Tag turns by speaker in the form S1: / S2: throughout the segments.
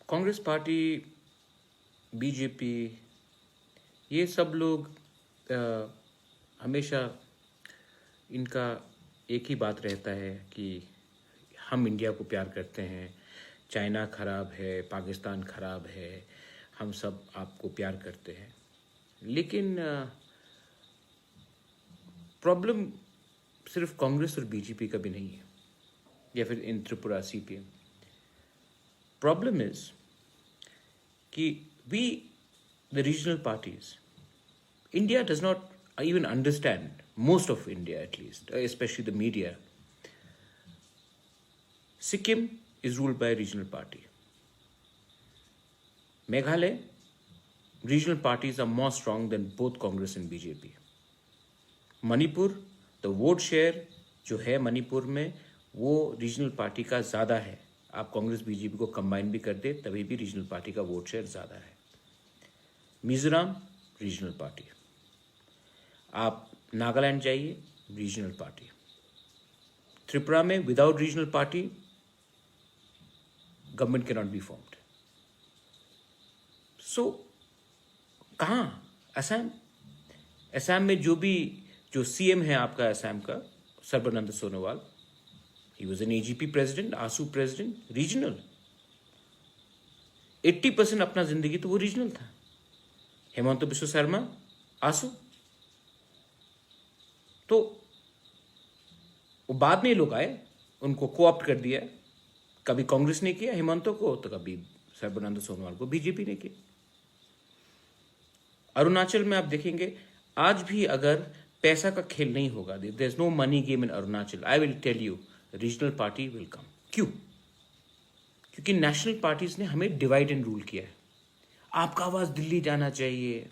S1: Congress party, BJP, ये सब लोग हमेशा इनका एक ही बात रहता है कि हम इंडिया को प्यार करते हैं, चाइना खराब है, पाकिस्तान खराब है, हम सब आपको प्यार करते हैं। लेकिन प्रॉब्लम सिर्फ कांग्रेस और बीजेपी का भी नहीं है, या फिर इन त्रिपुरा सीपीएम। प्रॉब्लम इज कि we the regional parties, India does not even understand, most of India at least, especially the media. Sikkim is ruled by a regional party. Meghalaya, regional parties are more strong than both Congress and BJP. Manipur, the vote share जो है मणिपुर में वो regional party का ज़्यादा है। आप Congress BJP को combine भी कर दे तभी भी रीजनल पार्टी का वोट शेयर ज़्यादा है। मिजोरम रीजनल पार्टी, आप नागालैंड जाइए, रीजनल पार्टी। त्रिपुरा में without regional party government can not be formed. So कहाँ? असम। असम में जो सीएम है आपका असम का, Sarbananda Sonowal, he was an AGP president, AASU president, regional. 80% अपना जिंदगी तो वो रीजनल था। हेमंत बिश्व शर्मा, आसू। तो वो बाद में लोग आए, उनको कोऑप्ट कर दिया। कभी कांग्रेस ने किया हेमंत को, तो कभी सर्बानंद सोनोवाल को बीजेपी ने किया। अरुणाचल में आप देखेंगे आज भी अगर पैसा का खेल नहीं होगा, there is no money game in Arunachal, I will tell you regional party will come. क्यों? क्योंकि नेशनल पार्टीज ने हमें डिवाइड एंड रूल किया है। आपका आवाज दिल्ली जाना चाहिए,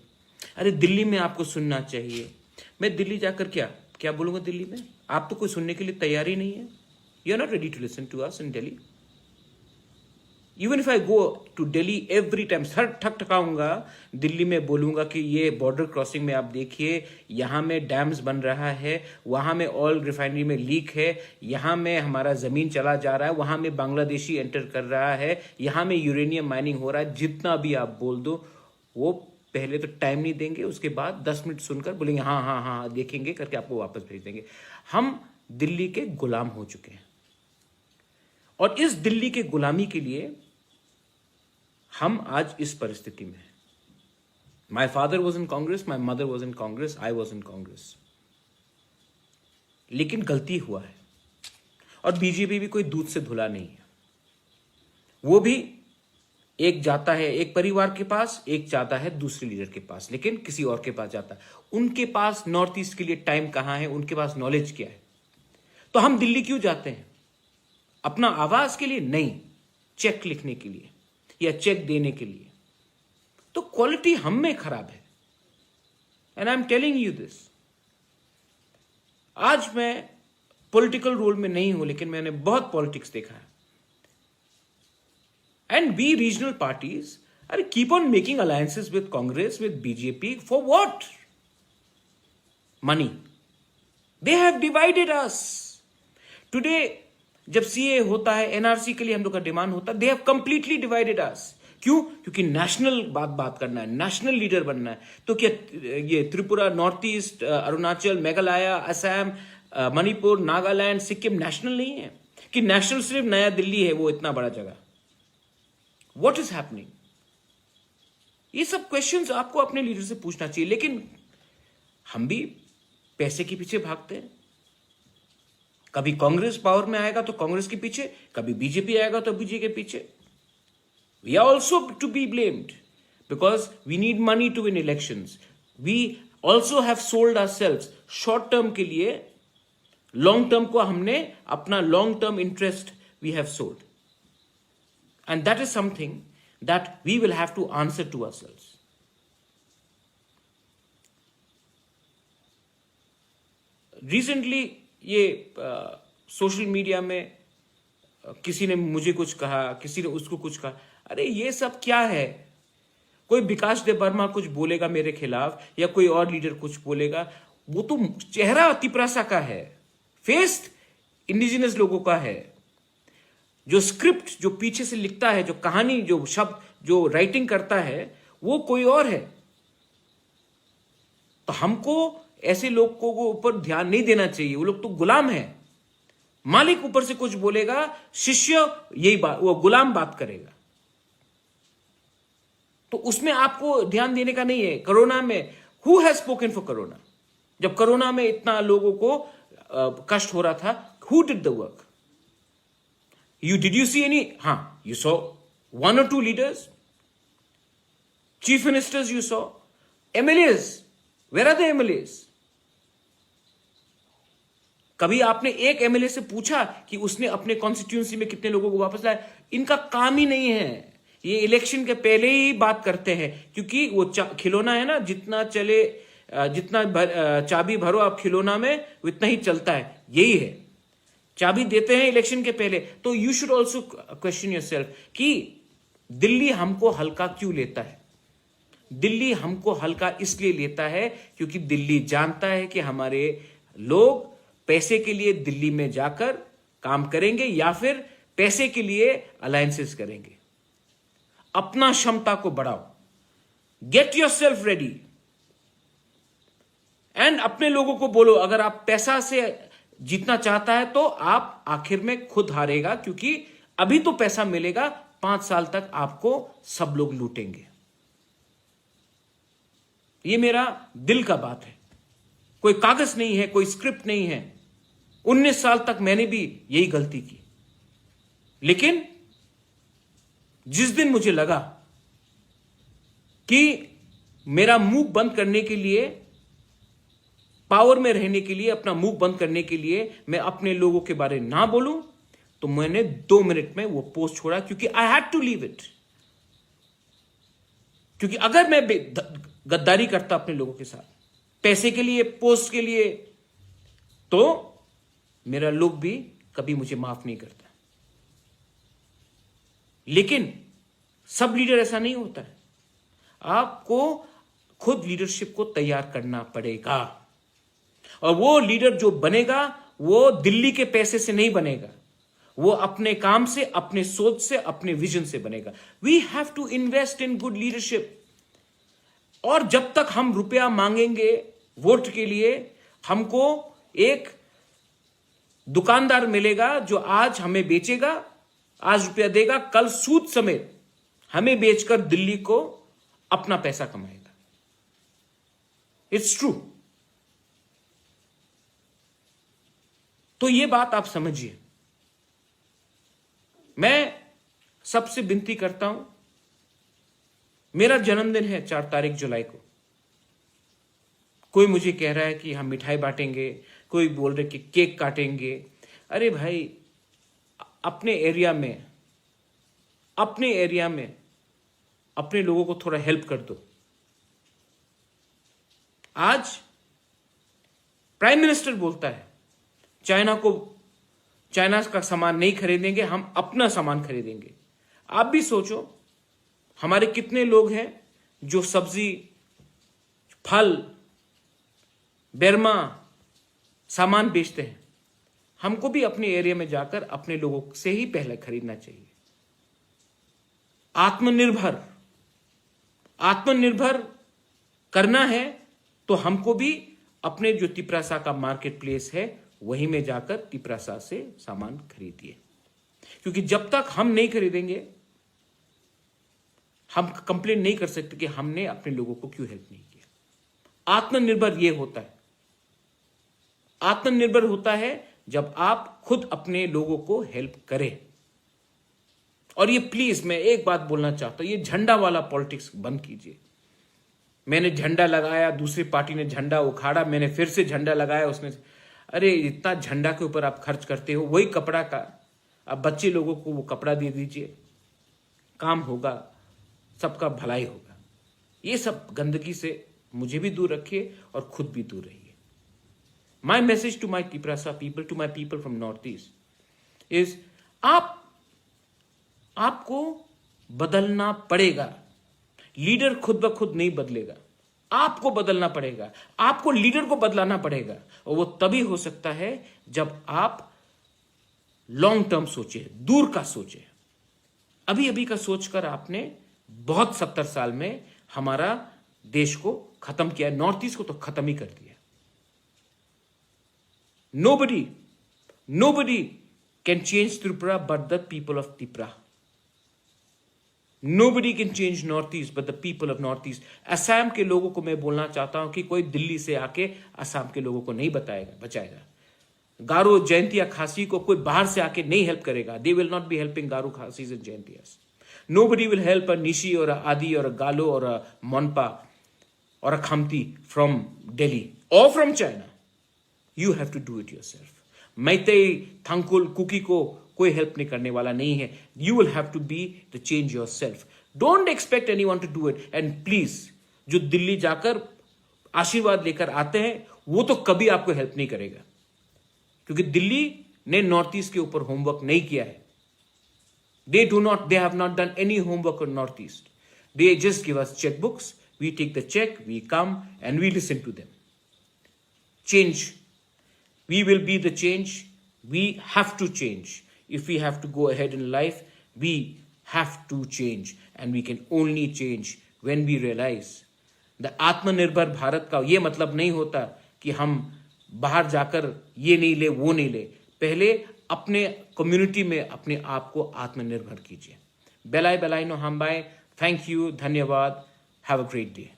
S1: अरे दिल्ली में आपको सुनना चाहिए। मैं दिल्ली जाकर क्या बोलूंगा दिल्ली में? आप तो कोई सुनने के लिए तैयार ही नहीं है। You are not ready to listen to us in Delhi. Even if I go to Delhi every time, sir ठकाऊंगा दिल्ली में, बोलूंगा कि ये बॉर्डर क्रॉसिंग में आप देखिए, यहाँ में डैम्स बन रहा है, वहां में ऑयल रिफाइनरी में लीक है, यहाँ में हमारा जमीन चला जा रहा है, वहां में बांग्लादेशी एंटर कर रहा है, यहाँ में यूरेनियम माइनिंग हो रहा है। जितना भी आप बोल दो, वो पहले तो टाइम नहीं देंगे, उसके बाद 10 मिनट सुनकर बोलेंगे हाँ हाँ हाँ देखेंगे करके आपको वापस भेज देंगे। हम दिल्ली के गुलाम हो चुके हैं, और इस दिल्ली के गुलामी के लिए हम आज इस परिस्थिति में हैं। My father was in Congress, my mother was in Congress, I was in Congress. लेकिन गलती हुआ है, और बीजेपी भी कोई दूध से धुला नहीं है। वो भी एक जाता है एक परिवार के पास, एक जाता है दूसरे लीडर के पास, लेकिन किसी और के पास जाता है। उनके पास नॉर्थ ईस्ट के लिए टाइम कहां है, उनके पास नॉलेज क्या है? तो हम दिल्ली क्यों जाते हैं? अपना आवाज के लिए नहीं, चेक लिखने के लिए या चेक देने के लिए। तो क्वालिटी हम में खराब है, and I am telling you this. आज मैं पॉलिटिकल रोल में नहीं हूं, लेकिन मैंने बहुत पॉलिटिक्स देखा है। And we regional parties are keep on making alliances with Congress, with BJP for what? Money. They have divided us. Today, जब सीए होता है, एनआरसी के लिए हम लोग का डिमांड होता है, they have completely divided us. क्यों? क्योंकि नेशनल बात करना है, नेशनल लीडर बनना है। तो क्या ये Tripura, north east, Arunachal, Meghalaya, Assam, Manipur, Nagaland, Sikkim national नहीं है? कि नेशनल सिर्फ नया दिल्ली है, वो इतना बड़ा जगह। What is happening? ये सब क्वेश्चंस आपको अपने लीडर से पूछना चाहिए। लेकिन हम भी पैसे के पीछे भागते हैं। कभी कांग्रेस पावर में आएगा तो कांग्रेस के पीछे, कभी बीजेपी आएगा तो बीजेपी के पीछे। We are also to be blamed because we need money to win elections. We also have sold ourselves short term के लिए, long term को हमने अपना long term interest we have sold. And that is something that we will have to answer to ourselves. Recently, ये social media में किसी ने मुझे कुछ कहा, किसी ने उसको कुछ कहा। अरे ये सब क्या है? कोई विकास देव वर्मा कुछ बोलेगा मेरे खिलाफ, या कोई और लीडर कुछ बोलेगा, वो तो चेहरा तिपरासा का है, फेस इंडिजिनस लोगों का है। जो स्क्रिप्ट जो पीछे से लिखता है, जो कहानी, जो शब्द, जो राइटिंग करता है, वो कोई और है। तो हमको ऐसे लोगों को ऊपर ध्यान नहीं देना चाहिए। वो लोग तो गुलाम है। मालिक ऊपर से कुछ बोलेगा, शिष्य यही बात, वो गुलाम बात करेगा। तो उसमें आपको ध्यान देने का नहीं है। कोरोना में who has spoken for corona? जब कोरोना में इतना लोगों को कष्ट हो रहा था, who did the work? Did you see any? You saw one or two leaders, chief ministers you saw, MLAs. Where are the MLAs? कभी आपने एक MLA से पूछा कि उसने अपने कॉन्स्टिट्यूंसी में कितने लोगों को वापस लाया? इनका काम ही नहीं है। ये इलेक्शन के पहले ही बात करते हैं, क्योंकि वो खिलौना है ना, जितना चले, चाबी भरो आप खिलौना में, उतना ही चलता है। यही है, चाबी देते हैं इलेक्शन के पहले। तो you should also question yourself कि दिल्ली हमको हल्का क्यों लेता है? दिल्ली हमको हल्का इसलिए लेता है क्योंकि दिल्ली जानता है कि हमारे लोग पैसे के लिए दिल्ली में जाकर काम करेंगे या फिर पैसे के लिए अलायंसेस करेंगे। अपना क्षमता को बढ़ाओ, गेट योरसेल्फ रेडी, एंड अपने लोगों को बोलो, अगर आप पैसा से जीतना चाहता है तो आप आखिर में खुद हारेगा, क्योंकि अभी तो पैसा मिलेगा, 5 साल तक आपको सब लोग लूटेंगे। ये मेरा दिल का बात है, कोई कागज नहीं है, कोई स्क्रिप्ट नहीं है। 19 साल तक मैंने भी यही गलती की, लेकिन जिस दिन मुझे लगा कि मेरा मुंह बंद करने के लिए, पावर में रहने के लिए, अपना मुंह बंद करने के लिए मैं अपने लोगों के बारे में ना बोलूं, तो मैंने 2 मिनट में वो पोस्ट छोड़ा, क्योंकि I had to leave it. क्योंकि अगर मैं गद्दारी करता अपने लोगों के साथ पैसे के लिए, पोस्ट के लिए, तो मेरा लोग भी कभी मुझे माफ नहीं करता। लेकिन सब लीडर ऐसा नहीं होता है। आपको खुद लीडरशिप को तैयार करना पड़ेगा, और वो लीडर जो बनेगा वो दिल्ली के पैसे से नहीं बनेगा, वो अपने काम से, अपने सोच से, अपने विजन से बनेगा। We have to invest in good leadership. और जब तक हम रुपया मांगेंगे वोट के लिए, हमको एक दुकानदार मिलेगा जो आज हमें बेचेगा, आज रुपया देगा, कल सूद समेत हमें बेचकर दिल्ली को अपना पैसा कमाएगा। It's true. तो ये बात आप समझिए। मैं सबसे विनती करता हूं, मेरा जन्मदिन है 4 तारीख जुलाई को। कोई मुझे कह रहा है कि हम मिठाई बांटेंगे, कोई बोल रहे कि केक काटेंगे। अरे भाई, अपने एरिया में अपने लोगों को थोड़ा हेल्प कर दो। आज प्राइम मिनिस्टर बोलता है चाइना का सामान नहीं खरीदेंगे, हम अपना सामान खरीदेंगे। आप भी सोचो, हमारे कितने लोग हैं जो सब्जी, फल, बेरमा सामान बेचते हैं। हमको भी अपने एरिया में जाकर अपने लोगों से ही पहले खरीदना चाहिए। आत्मनिर्भर करना है तो हमको भी अपने जो तिपरासा का मार्केट प्लेस है वहीं में जाकर तिपरासा से सामान खरीदिए, क्योंकि जब तक हम नहीं खरीदेंगे हम कंप्लेन नहीं कर सकते कि हमने अपने लोगों को क्यों हेल्प नहीं किया। आत्मनिर्भर ये होता है, आत्मनिर्भर होता है जब आप खुद अपने लोगों को हेल्प करें। और ये प्लीज मैं एक बात बोलना चाहता हूं, ये झंडा वाला पॉलिटिक्स बंद कीजिए। मैंने झंडा लगाया, दूसरी पार्टी ने झंडा उखाड़ा, मैंने फिर से झंडा लगाया, उसने, अरे इतना झंडा के ऊपर आप खर्च करते हो, वही कपड़ा का आप बच्चे लोगों को वो कपड़ा दे दीजिए, काम होगा, सबका भलाई होगा। ये सब गंदगी से मुझे भी दूर रखिए और खुद भी दूर रहिए। My message to my Tiprasa people, to my people from north east is, आपको बदलना पड़ेगा। लीडर खुद ब खुद नहीं बदलेगा, आपको बदलना पड़ेगा, आपको लीडर को बदलाना पड़ेगा। और वो तभी हो सकता है जब आप लॉन्ग टर्म सोचे, दूर का सोचे। अभी अभी का सोचकर आपने बहुत 70 साल में हमारा देश को खत्म किया, नॉर्थ ईस्ट को तो खत्म ही कर दिया। Nobody can change Tripura but the people of Tripura. Nobody can change north east but the people of north east. Assam के लोगों को मैं बोलना चाहता हूं कि कोई दिल्ली से आके असम के लोगों को नहीं बचाएगा। गारो, जयंतिया, खासी को कोई बाहर से आके नहीं हेल्प करेगा। They will not be helping Garo, Khasis and Jaintias. Nobody will help a Nishi or a Adi or a Galo or a Monpa or a Khamti from Delhi or from China. You have to do it yourself. Maitai, Thankul, Kuki को कोई help नहीं करने वाला नहीं है। You will have to be the change yourself. Don't expect anyone to do it. And please, जो दिल्ली जाकर आशीर्वाद लेकर आते हैं वो तो कभी आपको हेल्प नहीं करेगा, क्योंकि दिल्ली ने नॉर्थ ईस्ट के ऊपर होमवर्क नहीं किया है। They have not done any homework on North East. They just give us checkbooks. We take the check, we come and we listen to them. Change. We will be the change. We have to change. If we have to go ahead in life, we have to change. And we can only change when we realize the आत्मनिर्भर भारत का ये मतलब नहीं होता कि हम बाहर जाकर ये नहीं ले वो नहीं ले। पहले अपने कम्युनिटी में अपने आप को आत्मनिर्भर कीजिए। बेलाई बेलाई नो हम बाय। थैंक यू, धन्यवाद। Have a great day.